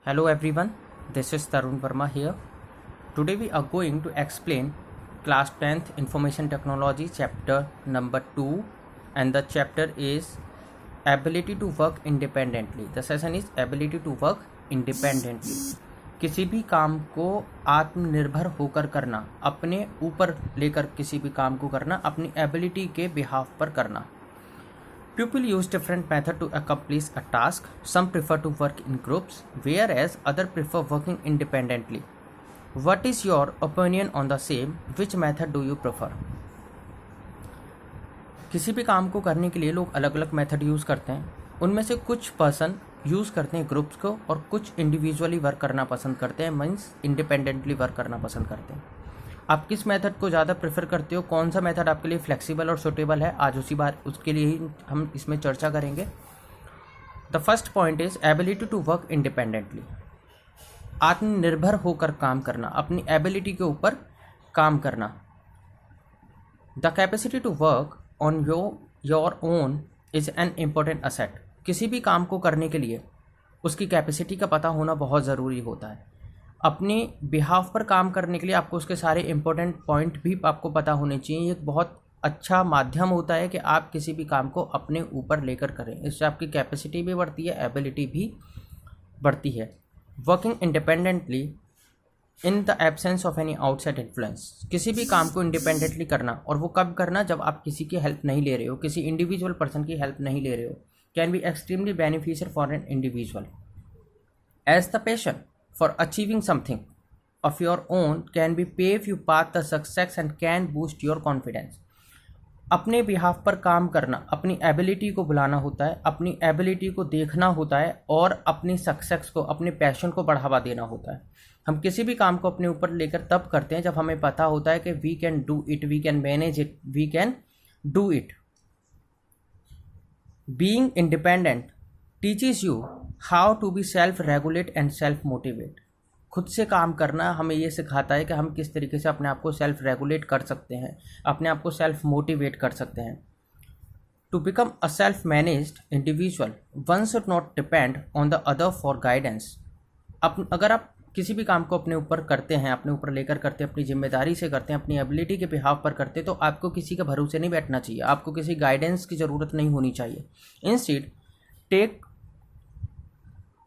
Hello everyone, this is Tarun Verma here. Today we are going to explain class 10th Information Technology chapter number 2, and the chapter is ability to work independently. The session is ability to work independently. किसी भी काम को आत्मनिर्भर होकर करना, अपने ऊपर लेकर किसी भी काम को करना, अपनी एबिलिटी के बिहाफ पर करना. People use different methods to accomplish a task. Some prefer to work in groups, whereas others prefer working independently. What is your opinion on the same? Which method do you prefer? किसी भी काम को करने के लिए लोग अलग अलग मेथड यूज़ करते हैं. उनमें से कुछ पर्सन यूज़ करते हैं ग्रुप्स को और कुछ इंडिविजुअली वर्क करना पसंद करते हैं, मीन्स इंडिपेंडेंटली वर्क करना पसंद करते हैं. आप किस मेथड को ज़्यादा प्रेफर करते हो, कौन सा मेथड आपके लिए फ्लेक्सिबल और सूटेबल है, आज उसी बार उसके लिए ही हम इसमें चर्चा करेंगे. The first point is ability to work independently. आत्मनिर्भर होकर काम करना, अपनी एबिलिटी के ऊपर काम करना. The capacity to work on your own is an important asset. किसी भी काम को करने के लिए उसकी कैपेसिटी का पता होना बहुत ज़रूरी होता है. अपने बिहाफ पर काम करने के लिए आपको उसके सारे इंपॉर्टेंट पॉइंट भी आपको पता होने चाहिए. एक बहुत अच्छा माध्यम होता है कि आप किसी भी काम को अपने ऊपर लेकर करें. इससे आपकी कैपेसिटी भी बढ़ती है, एबिलिटी भी बढ़ती है. Working independently in the absence of any outside influence. किसी भी काम को इंडिपेंडेंटली करना, और वो कब करना, जब आप किसी की हेल्प नहीं ले रहे हो, किसी इंडिविजुअल पर्सन की हेल्प नहीं ले रहे हो, can be extremely beneficial for an individual. As the passion for achieving something of your own can be pave you path to success and can boost your confidence. अपने behalf पर काम करना, अपनी एबिलिटी को बुलाना होता है, अपनी एबिलिटी को देखना होता है और अपनी सक्सेस को, अपने पैशन को बढ़ावा देना होता है. हम किसी भी काम को अपने ऊपर लेकर तब करते हैं जब हमें पता होता है कि we can do it, we can manage it, we can do it. Being independent teaches you how to be self regulate and self motivate. खुद से काम करना हमें ये सिखाता है कि हम किस तरीके से अपने आप को सेल्फ रेगुलेट कर सकते हैं, अपने आप को सेल्फ मोटिवेट कर सकते हैं. To become a self managed individual one should not depend on the other for guidance. अगर आप किसी भी काम को अपने ऊपर करते हैं, अपने ऊपर लेकर करते हैं, अपनी जिम्मेदारी से करते हैं, अपनी एबिलिटी के बिहाफ पर करते हैं, तो आपको किसी के भरोसे नहीं बैठना चाहिए, आपको किसी गाइडेंस की ज़रूरत नहीं होनी चाहिए. Instead take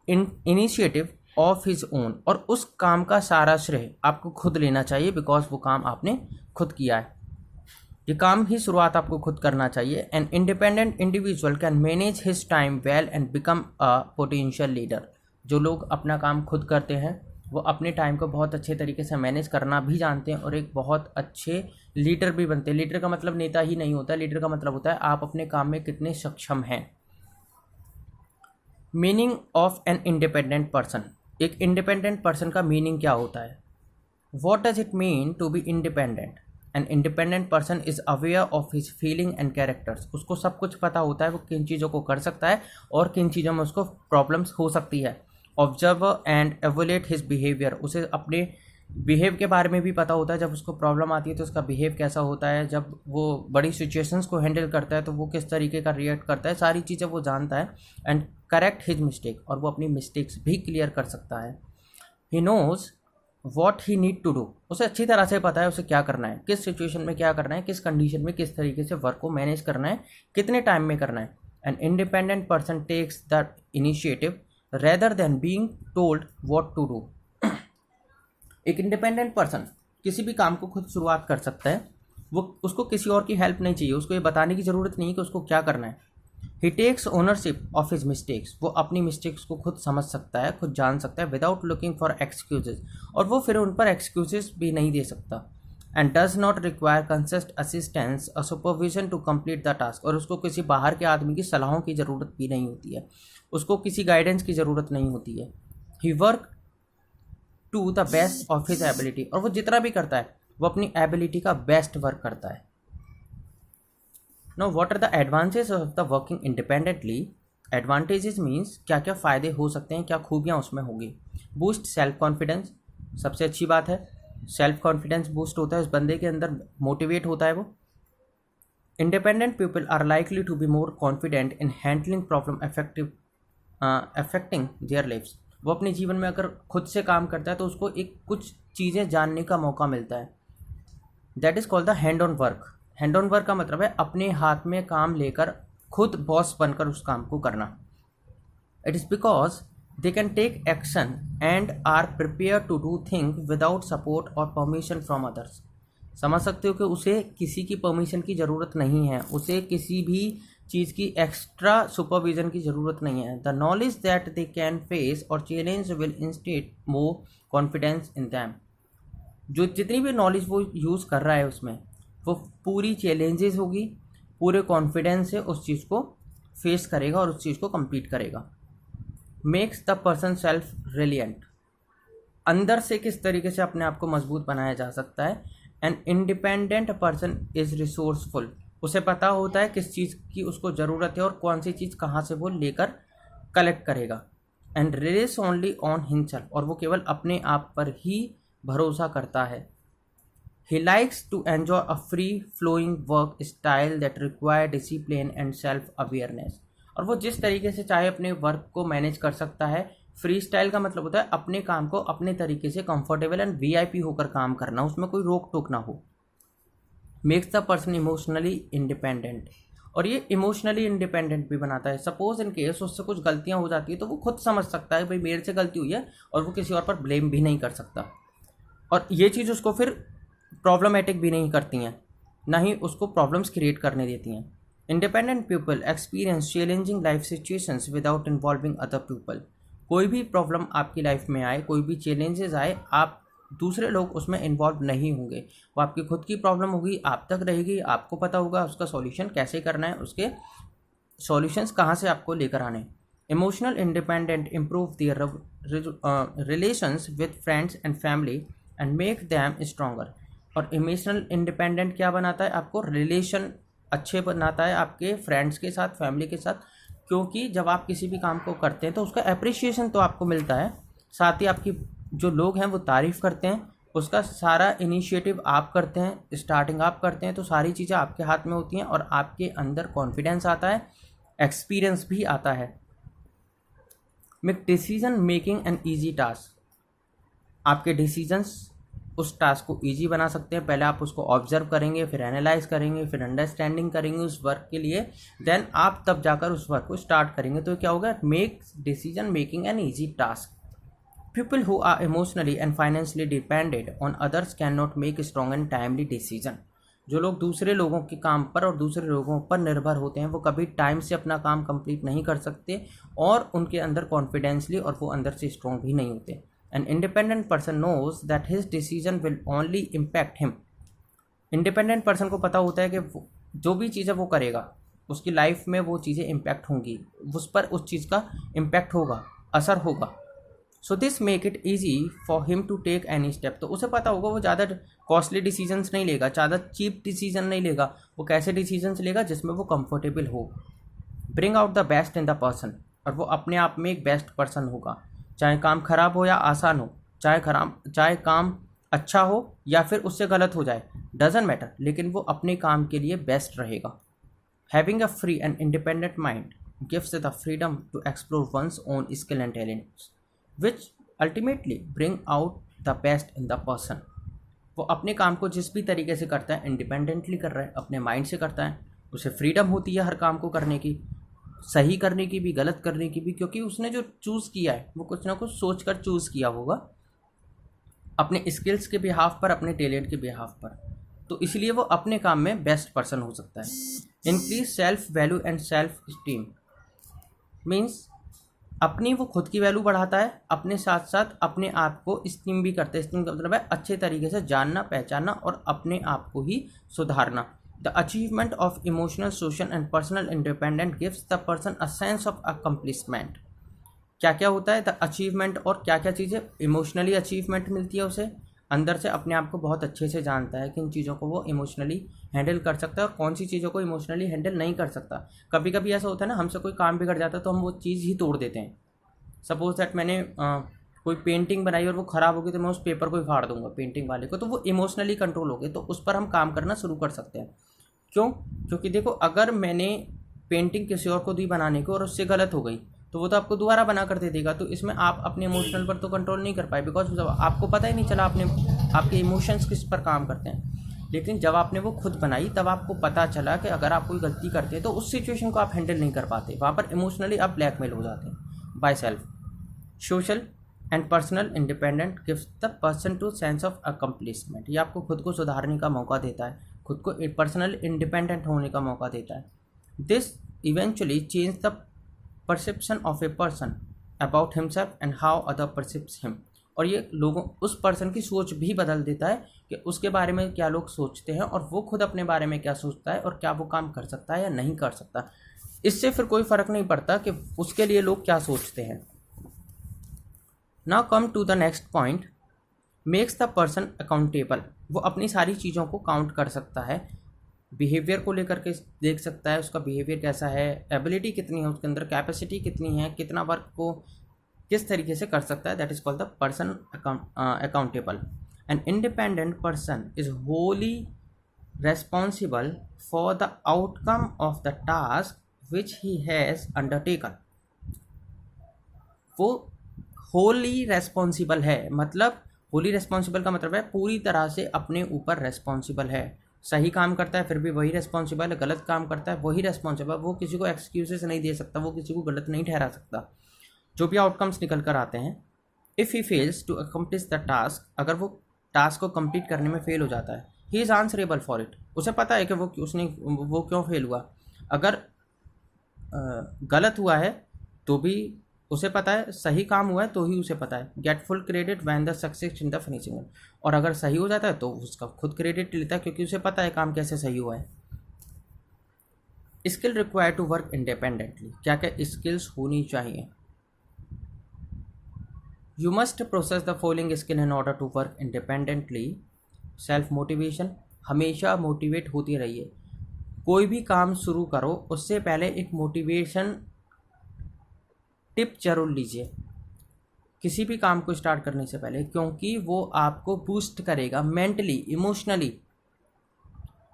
initiative of his own, और उस काम का सारा श्रेय आपको खुद लेना चाहिए, बिकॉज वो काम आपने खुद किया है. ये काम ही शुरुआत आपको खुद करना चाहिए. An independent individual can manage his time well and become a potential leader. जो लोग अपना काम खुद करते हैं वो अपने टाइम को बहुत अच्छे तरीके से मैनेज करना भी जानते हैं और एक बहुत अच्छे लीडर भी बनते हैं. लीडर का मतलब नेता ही नहीं होता, लीडर का मतलब होता है आप अपने काम में कितने सक्षम हैं. Meaning of an independent person. एक इंडिपेंडेंट पर्सन का मीनिंग क्या होता है? What does it mean to be independent? An independent person is aware of his feeling and characters. उसको सब कुछ पता होता है वो किन चीज़ों को कर सकता है और किन चीज़ों में उसको प्रॉब्लम्स हो सकती है. Observe and evaluate his behaviour. उसे अपने बिहेव के बारे में भी पता होता है, जब उसको प्रॉब्लम आती है तो उसका बिहेव कैसा होता है, जब वो बड़ी सिचुएशंस को हैंडल करता है तो वो किस तरीके का रिएक्ट करता है, सारी चीज़ें वो जानता है. एंड करेक्ट हिज मिस्टेक, और वो अपनी मिस्टेक्स भी क्लियर कर सकता है. He knows what he need to do. उसे अच्छी तरह से पता है उसे क्या करना है, किस सिचुएशन में क्या करना है, किस कंडीशन में किस तरीके से वर्क को मैनेज करना है, कितने टाइम में करना है. An independent person takes the initiative rather than being told what to do. एक इंडिपेंडेंट पर्सन किसी भी काम को खुद शुरुआत कर सकता है. वो उसको किसी और की हेल्प नहीं चाहिए, उसको ये बताने की ज़रूरत नहीं कि उसको क्या करना है. He takes ownership of his mistakes. वो अपनी मिस्टेक्स को खुद समझ सकता है, खुद जान सकता है, विदाउट लुकिंग फॉर एक्सक्यूजेज, और वो फिर उन पर एक्सक्यूजेज भी नहीं दे सकता. And does not require consist assistance और supervision to complete the task. और उसको किसी बाहर के आदमी की सलाहों की ज़रूरत भी नहीं होती है, उसको किसी गाइडेंस की ज़रूरत नहीं होती है. He work to the best of his ability. और वो जितना भी करता है वो अपनी एबिलिटी का बेस्ट वर्क करता है. Know what are the advantages of the working independently. Advantages means क्या क्या फ़ायदे हो सकते हैं, क्या खूबियाँ उसमें होगी. Boost self confidence. सबसे अच्छी बात है सेल्फ कॉन्फिडेंस बूस्ट होता है, उस बंदे के अंदर मोटिवेट होता है वो. Independent people are likely to be more confident in handling problem affecting their lifes. वो अपने जीवन में अगर खुद से काम करता है तो उसको एक कुछ चीज़ें जानने का मौका मिलता है। That is called the hand on work. Hand on work का मतलब है अपने हाथ में काम लेकर खुद बॉस बनकर उस काम को करना। It is because they can take action and are prepare to do thing without support or permission from others. समझ सकते हो कि उसे किसी की परमिशन की ज़रूरत नहीं है, उसे किसी भी चीज़ की एक्स्ट्रा सुपरविजन की ज़रूरत नहीं है। The knowledge that they can face और challenge will instil more confidence in them. जो जितनी भी नॉलेज वो यूज़ कर रहा है उसमें वो पूरी चैलेंजेस होगी, पूरे कॉन्फिडेंस से उस चीज़ को फेस करेगा और उस चीज़ को कंप्लीट करेगा। Makes the person self reliant. अंदर से किस तरीके से अपने आप को मजबूत बनाया जा सकता है। An independent person is resourceful. उसे पता होता है किस चीज़ की उसको ज़रूरत है और कौन सी चीज़ कहाँ से वो लेकर कलेक्ट करेगा। And रिलेस only on himself. और वो केवल अपने आप पर ही भरोसा करता है। He likes to enjoy a free flowing work style that require discipline and self awareness. और वो जिस तरीके से चाहे अपने वर्क को मैनेज कर सकता है। फ्री स्टाइल का मतलब होता है अपने काम को अपने तरीके से कंफर्टेबल एंड वीआईपी होकर काम करना, उसमें कोई रोक टोक ना हो। Makes the person emotionally independent. और ये इमोशनली इंडिपेंडेंट भी बनाता है। सपोज इन केस उससे कुछ गलतियां हो जाती है तो वो खुद समझ सकता है भाई मेरे से गलती हुई है और वो किसी और पर ब्लेम भी नहीं कर सकता। और ये चीज़ उसको फिर प्रॉब्लमेटिक भी नहीं करती हैं, ना ही उसको प्रॉब्लम्स क्रिएट करने देती हैं। Independent people experience challenging life situations without involving other people. कोई भी प्रॉब्लम आपकी लाइफ में आए, कोई भी चैलेंजेस आए, आप दूसरे लोग उसमें इन्वॉल्व नहीं होंगे। वो आपकी खुद की प्रॉब्लम होगी, आप तक रहेगी, आपको पता होगा उसका सॉल्यूशन कैसे करना है, उसके सॉल्यूशंस कहाँ से आपको लेकर आने। Emotional independent improve their relations with friends and family and make them stronger. और इमोशनल इंडिपेंडेंट क्या बनाता है, आपको रिलेशन अच्छे बनाता है आपके फ्रेंड्स के साथ, फैमिली के साथ। क्योंकि जब आप किसी भी काम को करते हैं तो उसका अप्रिशिएशन तो आपको मिलता है, साथ ही आपकी जो लोग हैं वो तारीफ़ करते हैं, उसका सारा इनिशिएटिव आप करते हैं, स्टार्टिंग आप करते हैं, तो सारी चीज़ें आपके हाथ में होती हैं और आपके अंदर कॉन्फिडेंस आता है, एक्सपीरियंस भी आता है। Make decision making an easy task. आपके डिसीजंस उस टास्क को ईजी बना सकते हैं। पहले आप उसको ऑब्जर्व करेंगे, फिर एनालाइज करेंगे, फिर अंडरस्टैंडिंग करेंगे उस वर्क के लिए, देन आप तब जाकर उस वर्क को स्टार्ट करेंगे। तो क्या होगा, make decision making an easy task. People who are emotionally and financially dependent on others cannot make strong and timely decision। जो लोग दूसरे लोगों के काम पर और दूसरे लोगों पर निर्भर होते हैं वो कभी टाइम से अपना काम कंप्लीट नहीं कर सकते और उनके अंदर कॉन्फिडेंसली और वो अंदर से स्ट्रॉन्ग भी नहीं होते। An independent person knows that his decision will only impact him. Independent person को पता होता है कि जो भी चीज़ें वो करेगा उसकी लाइफ में वो चीज़ें इम्पैक्ट होंगी, उस पर उस चीज़ का इम्पैक्ट होगा, असर होगा। So this make it easy for him to take any step. तो उसे पता होगा वो ज़्यादा कॉस्टली डिसीजंस नहीं लेगा, ज़्यादा चीप डिसीजन नहीं लेगा, वो कैसे डिसीजंस लेगा जिसमें वो कंफर्टेबल हो। Bring out the best in the person. और वो अपने आप में एक बेस्ट पर्सन होगा, चाहे काम खराब हो या आसान हो, चाहे काम अच्छा हो या फिर उससे गलत हो जाए, डजेंट मैटर, लेकिन वो अपने काम के लिए बेस्ट रहेगा। Having a free and independent mind gives the freedom to explore one's own skill and talents which ultimately bring out the best in the person। वो अपने काम को जिस भी तरीके से करता है, इंडिपेंडेंटली कर रहा है, अपने माइंड से करता है, उसे फ्रीडम होती है हर काम को करने की, सही करने की भी, गलत करने की भी, क्योंकि उसने जो चूज़ किया है वो कुछ ना कुछ सोच कर चूज़ किया होगा अपने स्किल्स के बिहाफ पर, अपने टैलेंट के बिहाफ पर। तो इसलिए वो अपने काम में बेस्ट पर्सन हो सकता है। Increase self value and self esteem means अपनी वो खुद की वैल्यू बढ़ाता है, अपने साथ साथ अपने आप को स्टीम भी करता है। स्टीम का मतलब है अच्छे तरीके से जानना, पहचानना और अपने आप को ही सुधारना। The achievement of emotional, social and personal independent gives the person a sense of accomplishment. क्या क्या होता है द अचीवमेंट, और क्या क्या चीज़ें इमोशनली अचीवमेंट मिलती है उसे, अंदर से अपने आप को बहुत अच्छे से जानता है किन चीज़ों को वो इमोशनली हैंडल कर सकता है और कौन सी चीज़ों को इमोशनली हैंडल नहीं कर सकता। कभी कभी ऐसा होता है ना, हमसे कोई काम बिगड़ जाता है तो हम वो चीज़ ही तोड़ देते हैं। सपोज दैट मैंने कोई पेंटिंग बनाई और वो ख़राब हो गई तो मैं उस पेपर को ही फाड़ दूंगा पेंटिंग वाले को, तो वो इमोशनली कंट्रोल हो गए, तो उस पर हम काम करना शुरू कर सकते हैं। क्यों? क्योंकि देखो, अगर मैंने पेंटिंग किसी और को दी बनाने को और उससे गलत हो गई तो वो तो आपको दोबारा बना कर दे देगा। तो इसमें आप अपने इमोशनल पर तो कंट्रोल नहीं कर पाए, बिकॉज आपको पता ही नहीं चला आपके इमोशंस किस पर काम करते हैं। लेकिन जब आपने वो खुद बनाई तब आपको पता चला कि अगर आप कोई गलती करते हैं तो उस सिचुएशन को आप हैंडल नहीं कर पाते, वहाँ पर इमोशनली आप ब्लैकमेल हो जाते हैं by self. Social and personal independent gives the person to sense of accomplishment. ये आपको खुद को सुधारने का मौका देता है, खुद को पर्सनल इंडिपेंडेंट होने का मौका देता है। This eventually change the perception of a person about himself and how other perceives him. और ये लोगों उस पर्सन की सोच भी बदल देता है कि उसके बारे में क्या लोग सोचते हैं और वो खुद अपने बारे में क्या सोचता है और क्या वो काम कर सकता है या नहीं कर सकता। इससे फिर कोई फ़र्क नहीं पड़ता कि उसके लिए लोग क्या सोचते हैं। Now come to the next point, makes the person accountable. वो अपनी सारी चीज़ों को काउंट कर सकता है, बिहेवियर को लेकर के देख सकता है उसका बिहेवियर कैसा है, एबिलिटी कितनी है उसके अंदर, कैपेसिटी कितनी है, कितना वर्क को किस तरीके से कर सकता है। That is called the person accountable. N independent person is Holi responsible for the outcome of the task which he has undertaken. वो होली रेस्पॉन्सिबल है, मतलब होली रेस्पॉन्सिबल का मतलब है पूरी तरह से अपने ऊपर रेस्पॉन्सिबल है। सही काम करता है फिर भी वही रेस्पॉन्सिबल है, गलत काम करता है वही रेस्पॉन्सिबल। वो किसी को एक्सक्यूजेस नहीं दे सकता, वो किसी को गलत नहीं ठहरा सकता। जो भी आउटकम्स निकल कर आते हैं, if he fails to accomplish the task, अगर वो टास्क को कंप्लीट करने में फेल हो जाता है, he is answerable for it. उसे पता है कि वो क्यों फेल हुआ। अगर गलत हुआ है तो भी उसे पता है, सही काम हुआ है तो ही उसे पता है। Get full credit when the success in the finishing. और अगर सही हो जाता है तो उसका खुद क्रेडिट लेता है क्योंकि उसे पता है काम कैसे सही हुआ है। Skill required to work independently, क्या क्या स्किल्स होनी चाहिए। You must process the following skill in order to work independently. Self motivation, हमेशा मोटिवेट होती रहिए। कोई भी काम शुरू करो उससे पहले एक मोटिवेशन टिप जरूर लीजिए किसी भी काम को स्टार्ट करने से पहले, क्योंकि वो आपको बूस्ट करेगा मेंटली, इमोशनली।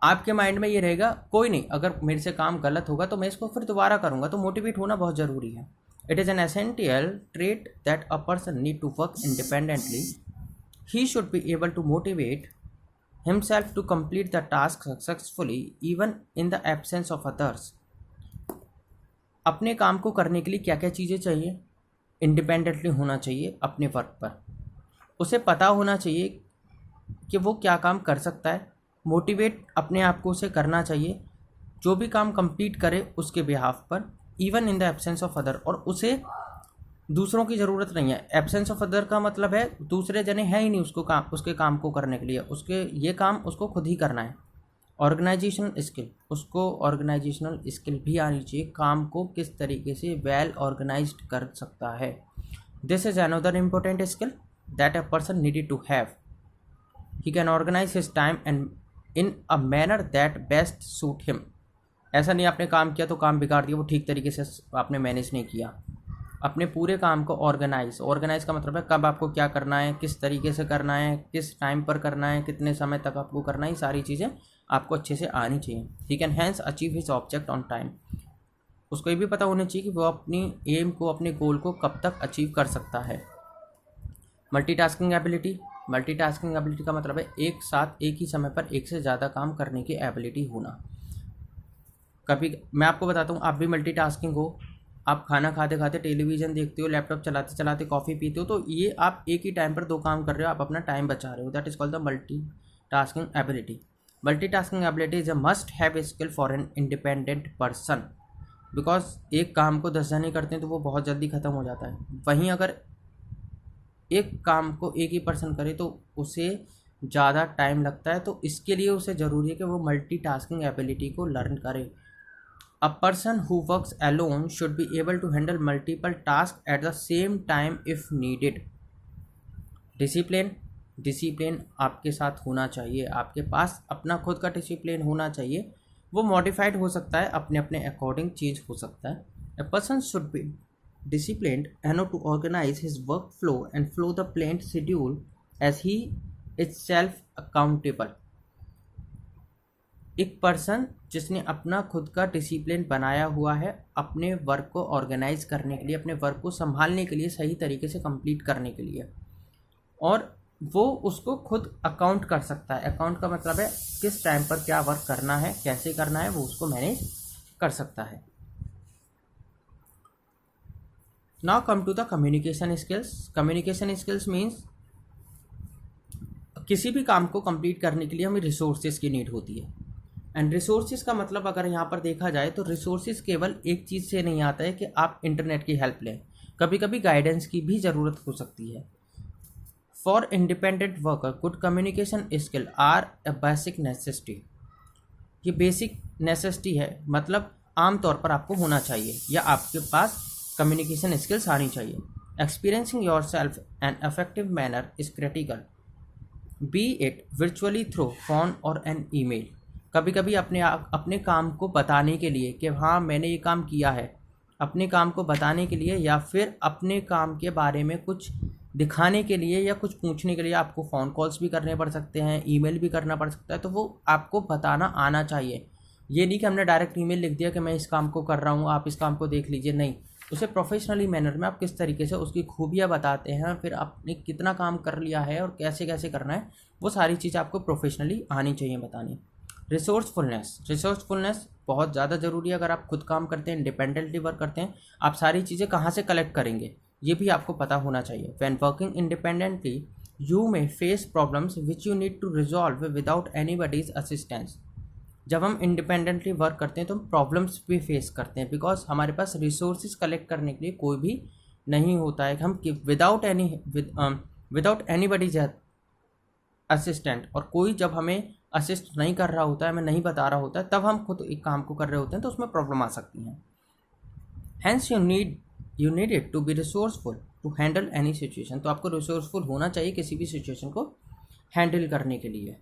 आपके माइंड में ये रहेगा कोई नहीं, अगर मेरे से काम गलत होगा तो मैं इसको फिर दोबारा करूँगा। तो मोटिवेट होना बहुत ज़रूरी है। It is an essential trait that a person need to work independently. He should be able to motivate himself to complete the task successfully even in the absence of others. अपने काम को करने के लिए क्या क्या चीज़ें चाहिए, इंडिपेंडेंटली होना चाहिए अपने वर्क पर। उसे पता होना चाहिए कि वो क्या काम कर सकता है, मोटिवेट अपने आप को उसे करना चाहिए जो भी काम कंप्लीट करे उसके बिहाफ पर, even in the absence of other. और उसे दूसरों की ज़रूरत नहीं है। एब्सेंस ऑफ अदर का मतलब है दूसरे जने हैं ही नहीं उसके काम को करने के लिए, ये काम उसको खुद ही करना है। ऑर्गेनाइजेशनल स्किल, उसको ऑर्गेनाइजेशनल स्किल भी आनी चाहिए, काम को किस तरीके से वेल ऑर्गेनाइज्ड कर सकता है। This is another important skill that a person needed to have. He can organize his time and in a manner that best suit him. ऐसा नहीं आपने काम किया तो काम बिगाड़ दिया, वो ठीक तरीके से आपने मैनेज नहीं किया। अपने पूरे काम को ऑर्गेनाइज का मतलब है कब आपको क्या करना है, किस तरीके से करना है, किस टाइम पर करना है, कितने समय तक आपको करना है, ये सारी चीज़ें आपको अच्छे से आनी चाहिए। He can hence achieve his object on time. उसको ये भी पता होना चाहिए कि वो अपनी एम को, अपने गोल को कब तक अचीव कर सकता है। मल्टीटास्किंग एबिलिटी का मतलब है एक साथ एक ही समय पर एक से ज़्यादा काम करने की एबिलिटी होना। कभी मैं आपको बताता हूँ, आप भी मल्टीटास्किंग हो, आप खाना खाते खाते टेलीविज़न देखते हो, लैपटॉप चलाते चलाते कॉफ़ी पीते हो, तो ये आप एक ही टाइम पर दो काम कर रहे हो, आप अपना टाइम बचा रहे हो। That is called the multitasking ability. Multitasking ability is a must have skill for an independent person, because एक काम को 10 जने करते हैं तो वो बहुत जल्दी ख़त्म हो जाता है। वहीं अगर एक काम को एक ही पर्सन करे तो उसे ज़्यादा टाइम लगता है। तो इसके लिए उसे ज़रूरी है कि वो मल्टीटास्किंग एबिलिटी को लर्न करे। A person who works alone should be able to handle multiple tasks at the same time if needed. Discipline आपके साथ होना चाहिए, आपके पास अपना खुद का डिसिप्लिन होना चाहिए। वो मॉडिफाइड हो सकता है, अपने अपने अकॉर्डिंग चेंज हो सकता है। A person should be disciplined enough to organize his workflow and follow the planned schedule as he is self accountable. एक पर्सन जिसने अपना खुद का डिसिप्लिन बनाया हुआ है अपने वर्क को ऑर्गेनाइज करने के लिए, अपने वर्क को संभालने के लिए, सही तरीके से कंप्लीट करने के लिए, और वो उसको खुद अकाउंट कर सकता है। अकाउंट का मतलब है किस टाइम पर क्या वर्क करना है, कैसे करना है, वो उसको मैनेज कर सकता है। Now come to the communication skills. Communication skills means किसी भी काम को कंप्लीट करने के लिए हमें रिसोर्सेज की नीड होती है। एंड रिसोर्सेज का मतलब अगर यहाँ पर देखा जाए तो रिसोर्सेज केवल एक चीज़ से नहीं आता है कि आप इंटरनेट की हेल्प लें, कभी कभी गाइडेंस की भी ज़रूरत हो सकती है। For independent worker good communication skill are a basic necessity. ये बेसिक नेसेसिटी है, मतलब आमतौर पर आपको होना चाहिए या आपके पास कम्युनिकेशन स्किल्स आनी चाहिए। Experiencing your self an effective manner is critical, B it virtually through phone और एन ईमेल। कभी कभी अपने काम को बताने के लिए कि हाँ मैंने ये काम किया है, अपने काम को बताने के लिए या फिर अपने काम के बारे में कुछ दिखाने के लिए या कुछ पूछने के लिए आपको फ़ोन कॉल्स भी करने पड़ सकते हैं, ईमेल भी करना पड़ सकता है, तो वो आपको बताना आना चाहिए। ये नहीं कि हमने डायरेक्ट ईमेल लिख दिया कि मैं इस काम को कर रहा हूँ, आप इस काम को देख लीजिए, नहीं। उसे प्रोफेशनली मैनर में आप किस तरीके से उसकी खूबियाँ बताते हैं, फिर आपने कितना काम कर लिया है और कैसे कैसे करना है, वो सारी चीज़ आपको प्रोफेशनली आनी चाहिए बतानी। रिसोर्सफुलनेस बहुत ज़्यादा ज़रूरी है। अगर आप खुद काम करते हैं, इंडिपेंडेंटली वर्क करते हैं, आप सारी चीज़ें कहाँ से कलेक्ट करेंगे ये भी आपको पता होना चाहिए। When working independently you may face problems which you need to resolve without anybody's assistance. जब हम इंडिपेंडेंटली वर्क करते हैं तो हम प्रॉब्लम्स भी फेस करते हैं, बिकॉज हमारे पास रिसोर्सेज कलेक्ट करने के लिए कोई भी नहीं होता है। हम विदाउट एनीबडीज असिस्टेंट, और कोई जब हमें असिस्ट नहीं कर रहा होता है, हमें नहीं बता रहा होता है, तब हम खुद एक काम को कर रहे होते हैं, तो उसमें प्रॉब्लम आ सकती हैं। Hence you need it to be resourceful to handle any situation. तो आपको रिसोर्सफुल होना चाहिए किसी भी सिचुएशन को हैंडल करने के लिए।